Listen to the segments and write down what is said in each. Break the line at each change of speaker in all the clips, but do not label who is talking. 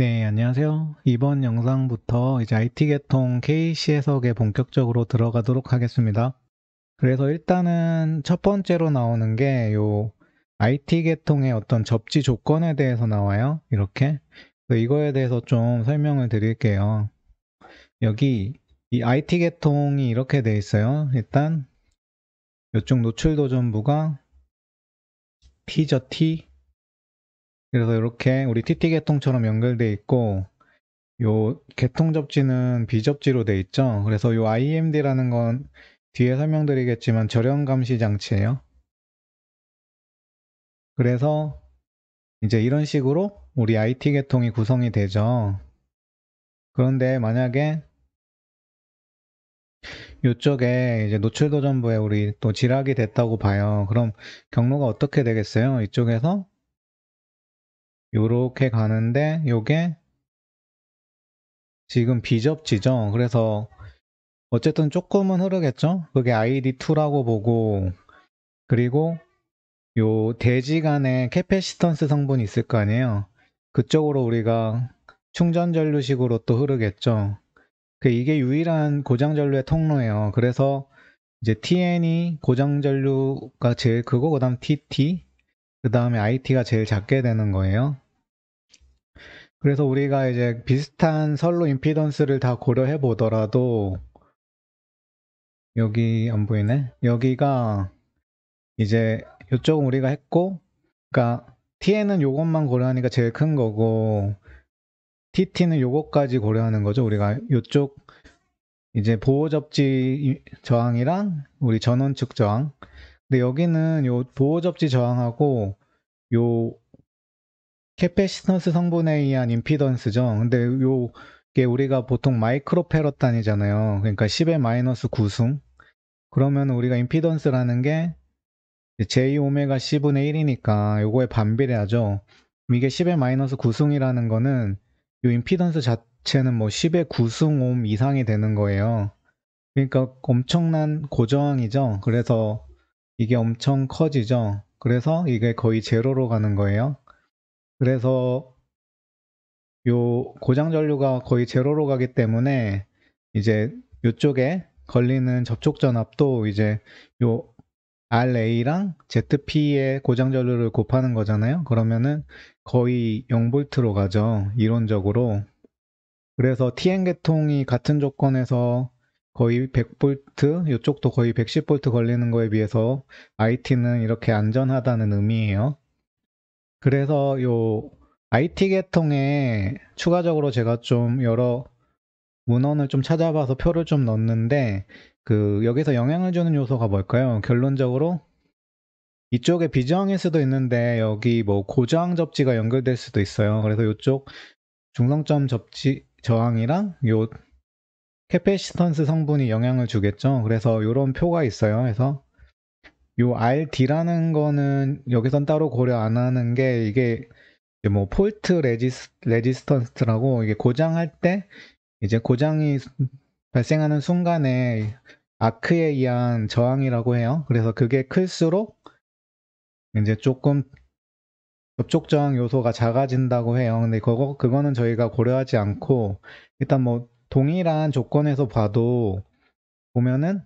네, 안녕하세요. 이번 영상부터 이제 IT 계통 KC 해석에 본격적으로 들어가도록 하겠습니다. 그래서 일단은 첫 번째로 나오는 게 요 IT 계통의 어떤 접지 조건에 대해서 나와요. 이렇게. 그래서 이거에 대해서 좀 설명을 드릴게요. 여기 이 IT 계통이 이렇게 돼 있어요. 일단 이쪽 노출 도전부가 T죠, T. 그래서 이렇게 우리 TT 계통처럼 연결돼 있고 요 개통 접지는 비접지로 돼 있죠. 그래서 요 IMD라는 건 뒤에 설명드리겠지만 절연 감시 장치예요. 그래서 이제 이런 식으로 우리 IT 계통이 구성이 되죠. 그런데 만약에 이쪽에 이제 노출도 전부에 우리 또 지락이 됐다고 봐요. 그럼 경로가 어떻게 되겠어요? 이쪽에서 요렇게 가는데 요게 지금 비접지죠. 그래서 어쨌든 조금은 흐르겠죠. 그게 ID2라고 보고, 그리고 요 대지 간에 캐패시턴스 성분이 있을 거 아니에요. 그쪽으로 우리가 충전 전류식으로 또 흐르겠죠. 이게 유일한 고장 전류의 통로예요. 그래서 이제 TN이 고장 전류가 제일 크고 그다음 TT, 그다음에 IT가 제일 작게 되는 거예요. 그래서 우리가 이제 비슷한 선로 임피던스를 다 고려해 보더라도 여기 안 보이네. 여기가 이제 이쪽은 우리가 했고, 그러니까 TN은 요것만 고려하니까 제일 큰 거고 TT는 요것까지 고려하는 거죠. 우리가 요쪽 이제 보호 접지 저항이랑 우리 전원 측 저항. 근데 여기는 요 보호 접지 저항하고 요 캐패시턴스 성분에 의한 임피던스죠. 근데 요게 우리가 보통 마이크로 패럿 단위잖아요. 그러니까 10의 마이너스 9승. 그러면 우리가 임피던스라는 게 J 오메가 C분의 1이니까 요거에 반비례하죠. 이게 10의 마이너스 9승이라는 거는 요 임피던스 자체는 뭐 10의 9승 옴 이상이 되는 거예요. 그러니까 엄청난 고저항이죠. 그래서 이게 엄청 커지죠. 그래서 이게 거의 제로로 가는 거예요. 그래서 요 고장 전류가 거의 제로로 가기 때문에 이제 요쪽에 걸리는 접촉 전압도 이제 요 RA랑 ZP의 고장 전류를 곱하는 거잖아요. 그러면은 거의 0V로 가죠. 이론적으로. 그래서 TN 계통이 같은 조건에서 거의 100V, 이쪽도 거의 110V 걸리는 거에 비해서 IT는 이렇게 안전하다는 의미예요. 그래서 요 IT 계통에 추가적으로 제가 좀 여러 문헌을 좀 찾아봐서 표를 좀 넣었는데 여기서 영향을 주는 요소가 뭘까요? 결론적으로 이쪽에 비저항일 수도 있는데 여기 뭐 고저항 접지가 연결될 수도 있어요. 그래서 이쪽 중성점 접지 저항이랑 요 캐패시턴스 성분이 영향을 주겠죠. 그래서 이런 표가 있어요. 그래서 요 RD라는 거는 여기선 따로 고려 안 하는 게 이게 뭐 폴트 레지스턴스라고 이게 고장할 때 이제 고장이 발생하는 순간에 아크에 의한 저항이라고 해요. 그래서 그게 클수록 이제 조금 접촉 저항 요소가 작아진다고 해요. 근데 그거는 저희가 고려하지 않고 일단 뭐 동일한 조건에서 봐도 보면은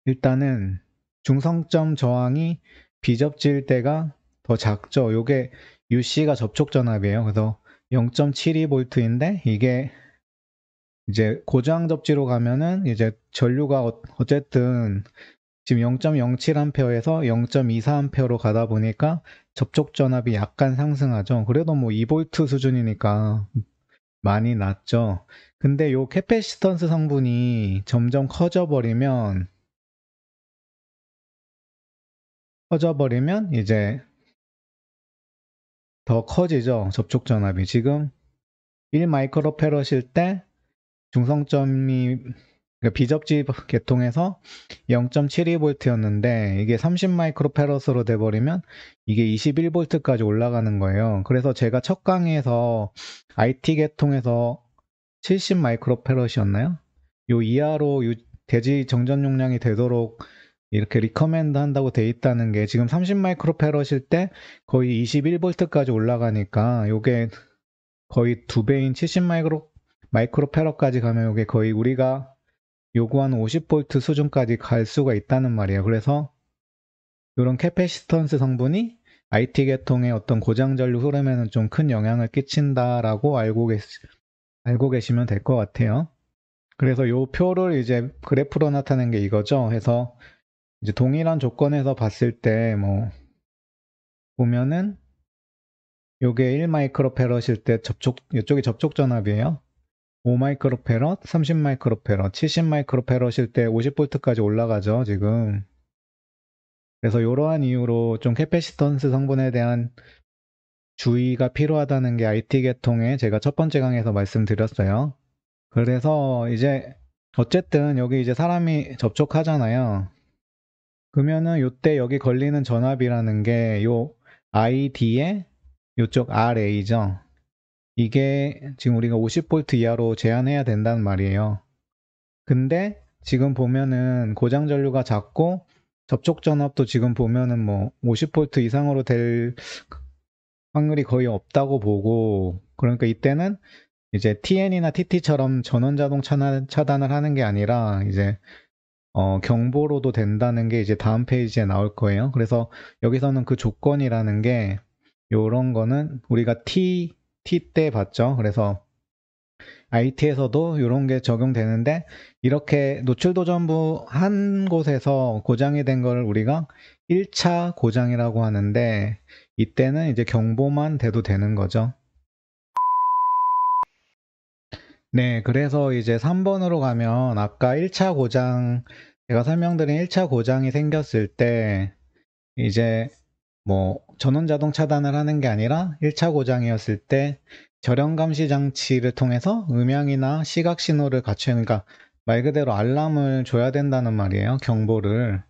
일단은 중성점 저항이 비접지일 때가 더 작죠. 요게 UC가 접촉 전압이에요. 그래서 0.72V인데 이게 이제 고저항 접지로 가면은 이제 전류가 어쨌든 지금 0.07A에서 0.24A로 가다 보니까 접촉 전압이 약간 상승하죠. 그래도 뭐 2V 수준이니까 많이 낮죠. 근데 요 캐패시턴스 성분이 점점 커져버리면 이제 더 커지죠. 접촉 전압이. 지금 1 마이크로페럿일 때 중성점이 그러니까 비접지 계통에서 0.72V였는데 이게 30 마이크로페럿으로 돼버리면 이게 21V까지 올라가는 거예요. 그래서 제가 첫 강의에서 IT 계통에서 70 마이크로페럿이었나요? 요 이하로 대지 정전 용량이 되도록 이렇게 리커멘드 한다고 돼 있다는 게 지금 30 마이크로페럿일 때 거의 21V까지 올라가니까 요게 거의 2배인 70 마이크로패럿까지 가면 이게 거의 우리가 요구하는 50V 수준까지 갈 수가 있다는 말이에요. 그래서 이런 캐패시턴스 성분이 IT 계통의 어떤 고장전류 흐름에는 좀 큰 영향을 끼친다라고 알고 계시면 될 것 같아요. 그래서 요 표를 이제 그래프로 나타낸 게 이거죠. 해서 이제 동일한 조건에서 봤을 때 뭐 보면은 요게 1 마이크로패럿일 때 이쪽이 접촉 전압이에요. 5 마이크로패럿, 30 마이크로패럿, 70 마이크로패럿일 때 50V까지 올라가죠, 지금. 그래서 이러한 이유로 좀 캐패시턴스 성분에 대한 주의가 필요하다는 게 IT 계통에 제가 첫 번째 강의에서 말씀드렸어요. 그래서 이제 어쨌든 여기 이제 사람이 접촉하잖아요. 그러면은 요때 여기 걸리는 전압이라는 게 요 ID에 요쪽 RA죠. 이게 지금 우리가 50V 이하로 제한해야 된다는 말이에요. 근데 지금 보면은 고장 전류가 작고 접촉 전압도 지금 보면은 뭐 50V 이상으로 될 확률이 거의 없다고 보고, 그러니까 이때는 이제 TN이나 TT처럼 전원 자동 차단을 하는 게 아니라 이제 경보로도 된다는 게 이제 다음 페이지에 나올 거예요. 그래서 여기서는 그 조건이라는 게 요런 거는 우리가 T 때 봤죠. 그래서 IT에서도 이런 게 적용되는데, 이렇게 노출도 전부 한 곳에서 고장이 된 걸 우리가 1차 고장이라고 하는데, 이때는 이제 경보만 돼도 되는 거죠. 네, 그래서 이제 3번으로 가면 아까 1차 고장, 제가 설명드린 1차 고장이 생겼을 때 이제 뭐 전원 자동 차단을 하는 게 아니라 1차 고장이었을 때 절연 감시 장치를 통해서 음향이나 시각 신호를 그러니까 말 그대로 알람을 줘야 된다는 말이에요. 경보를.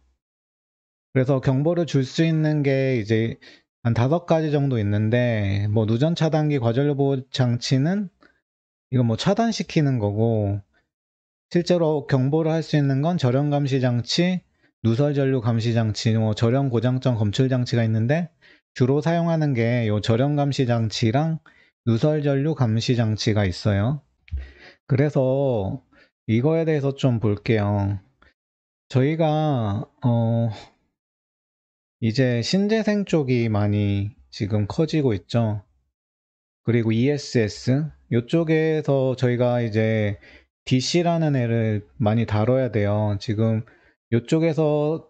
그래서 경보를 줄 수 있는 게 이제 한 5가지 정도 있는데, 뭐 누전 차단기 과전류 보호 장치는 이거 뭐 차단시키는 거고, 실제로 경보를 할 수 있는 건 절연 감시 장치, 누설 전류 감시 장치, 뭐 절연 고장점 검출 장치가 있는데, 주로 사용하는 게 요 절연 감시 장치랑 누설 전류 감시 장치가 있어요. 그래서 이거에 대해서 좀 볼게요. 저희가 이제 신재생 쪽이 많이 지금 커지고 있죠. 그리고 ESS 이쪽에서 저희가 이제 DC라는 애를 많이 다뤄야 돼요. 지금 이쪽에서에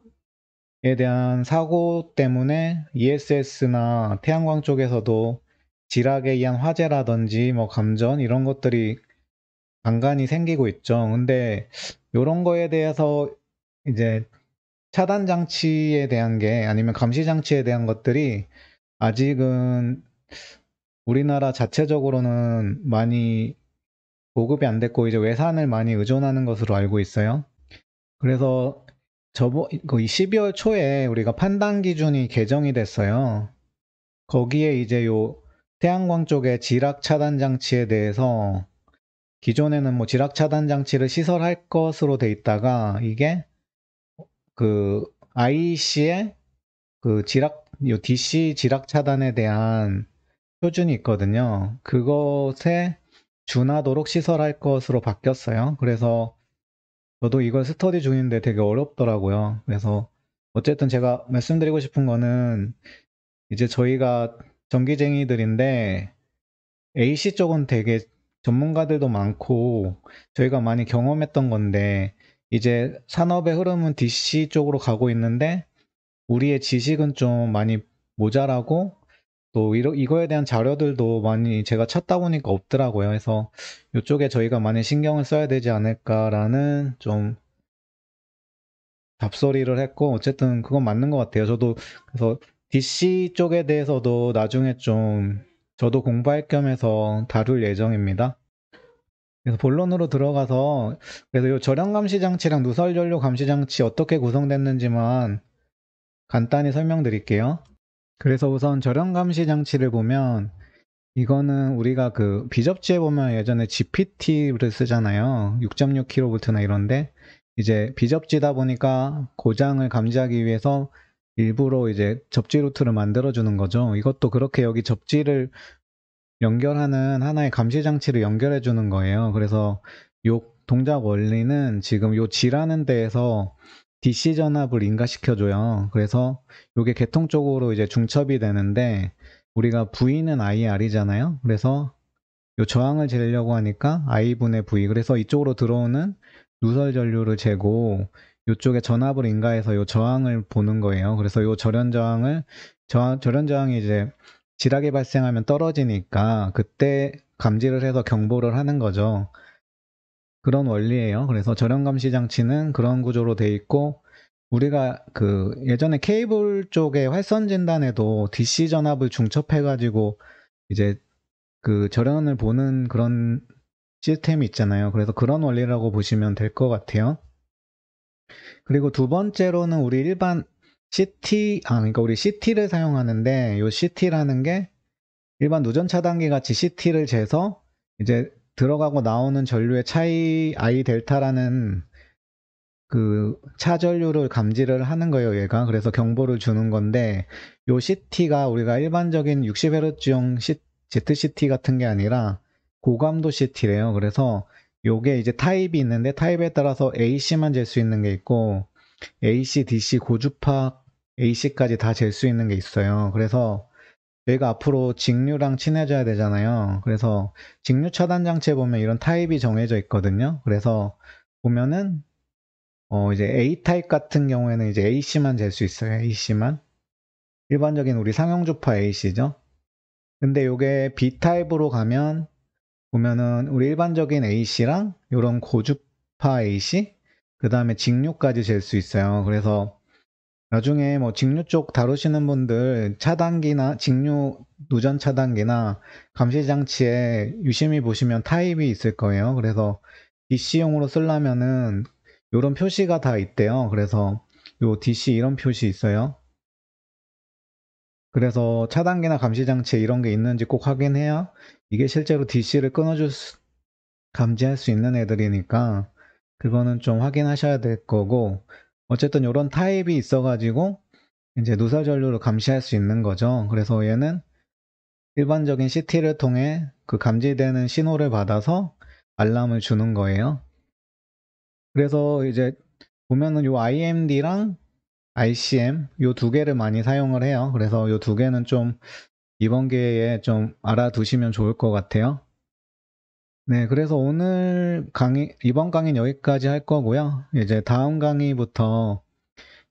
대한 사고 때문에 ESS나 태양광 쪽에서도 지락에 의한 화재라든지 뭐 감전 이런 것들이 간간히 생기고 있죠. 근데 이런 거에 대해서 이제 차단 장치에 대한 게, 아니면 감시 장치에 대한 것들이 아직은 우리나라 자체적으로는 많이 보급이 안 됐고 이제 외산을 많이 의존하는 것으로 알고 있어요. 그래서 거의 12월 초에 우리가 판단 기준이 개정이 됐어요. 거기에 이제 요 태양광 쪽의 지락 차단 장치에 대해서, 기존에는 뭐 지락 차단 장치를 시설할 것으로 돼 있다가 이게 그 IEC의 그 요 DC 지락 차단에 대한 표준이 있거든요. 그것에 준하도록 시설할 것으로 바뀌었어요. 그래서 저도 이걸 스터디 중인데 되게 어렵더라고요. 그래서 어쨌든 제가 말씀드리고 싶은 거는, 이제 저희가 전기쟁이들인데 AC 쪽은 되게 전문가들도 많고 저희가 많이 경험했던 건데, 이제 산업의 흐름은 DC 쪽으로 가고 있는데 우리의 지식은 좀 많이 모자라고, 또 이거에 대한 자료들도 많이 제가 찾다 보니까 없더라고요. 그래서 이쪽에 저희가 많이 신경을 써야 되지 않을까라는 좀 잡소리를 했고, 어쨌든 그건 맞는 것 같아요. 저도 그래서 DC 쪽에 대해서도 나중에 좀 저도 공부할 겸해서 다룰 예정입니다. 그래서 본론으로 들어가서, 그래서 이 절연 감시 장치랑 누설 전류 감시 장치 어떻게 구성됐는지만 간단히 설명드릴게요. 그래서 우선 절연 감시 장치를 보면, 이거는 우리가 그 비접지에 보면 예전에 GPT를 쓰잖아요. 6.6kV나 이런데, 이제 비접지다 보니까 고장을 감지하기 위해서 일부러 이제 접지 루트를 만들어 주는 거죠. 이것도 그렇게 여기 접지를 연결하는 하나의 감시 장치를 연결해 주는 거예요. 그래서 요 동작 원리는 지금 요 G라는 데에서 DC 전압을 인가시켜 줘요. 그래서 요게 계통 쪽으로 이제 중첩이 되는데 우리가 V는 IR이잖아요. 그래서 요 저항을 재려고 하니까 I분의 V. 그래서 이쪽으로 들어오는 누설 전류를 재고 요쪽에 전압을 인가해서 요 저항을 보는 거예요. 그래서 요 절연 저항이 이제 지락이 발생하면 떨어지니까 그때 감지를 해서 경보를 하는 거죠. 그런 원리예요. 그래서 절연 감시 장치는 그런 구조로 돼 있고 우리가 그 예전에 케이블 쪽에 활선 진단에도 DC 전압을 중첩해 가지고 이제 그 절연을 보는 그런 시스템이 있잖아요. 그래서 그런 원리라고 보시면 될 것 같아요. 그리고 두 번째로는 우리 일반 그러니까 우리 CT를 사용하는데 요 CT라는 게 일반 누전 차단기 같이 CT를 재서 이제 들어가고 나오는 전류의 차이 I 델타라는 그 차전류를 감지를 하는 거예요, 얘가. 그래서 경보를 주는 건데 요 CT가 우리가 일반적인 60Hz용 ZCT 같은 게 아니라 고감도 CT래요. 그래서 요게 이제 타입이 있는데 타입에 따라서 AC만 잴 수 있는 게 있고 AC, DC, 고주파 AC까지 다 잴 수 있는 게 있어요. 그래서 저희가 앞으로 직류랑 친해져야 되잖아요. 그래서 직류 차단 장치에 보면 이런 타입이 정해져 있거든요. 그래서 보면은 이제 A 타입 같은 경우에는 이제 AC만 잴 수 있어요. AC만. 일반적인 우리 상용주파 AC죠. 근데 요게 B 타입으로 가면 보면은 우리 일반적인 AC랑 요런 고주파 AC, 그 다음에 직류까지 잴 수 있어요. 그래서 나중에 뭐 직류 쪽 다루시는 분들 차단기나 직류 누전 차단기나 감시 장치에 유심히 보시면 타입이 있을 거예요. 그래서 DC용으로 쓰려면은 요런 표시가 다 있대요. 그래서 요 DC 이런 표시 있어요. 그래서 차단기나 감시 장치에 이런 게 있는지 꼭 확인해야 이게 실제로 DC를 감지할 수 있는 애들이니까 그거는 좀 확인하셔야 될 거고, 어쨌든 요런 타입이 있어가지고 이제 누설 전류를 감시할 수 있는 거죠. 그래서 얘는 일반적인 CT를 통해 그 감지되는 신호를 받아서 알람을 주는 거예요. 그래서 이제 보면은 요 IMD랑 ICM 요 두 개를 많이 사용을 해요. 그래서 요 두 개는 좀 이번 기회에 좀 알아두시면 좋을 것 같아요. 네, 그래서 이번 강의는 여기까지 할 거고요. 이제 다음 강의부터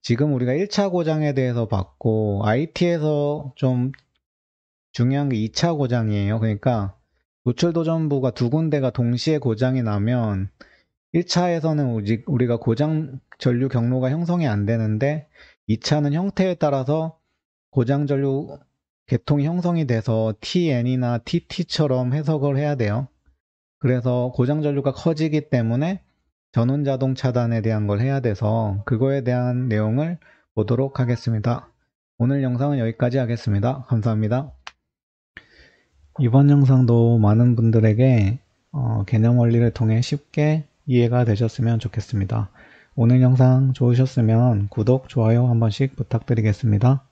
지금 우리가 1차 고장에 대해서 봤고, IT에서 좀 중요한 게 2차 고장이에요. 그러니까 노출도전부가 두 군데가 동시에 고장이 나면 1차에서는 우리가 고장 전류 경로가 형성이 안 되는데 2차는 형태에 따라서 고장 전류 계통이 형성이 돼서 TN이나 TT처럼 해석을 해야 돼요. 그래서 고장 전류가 커지기 때문에 전원 자동 차단에 대한 걸 해야 돼서 그거에 대한 내용을 보도록 하겠습니다. 오늘 영상은 여기까지 하겠습니다. 감사합니다. 이번 영상도 많은 분들에게 개념 원리를 통해 쉽게 이해가 되셨으면 좋겠습니다. 오늘 영상 좋으셨으면 구독, 좋아요 한 번씩 부탁드리겠습니다.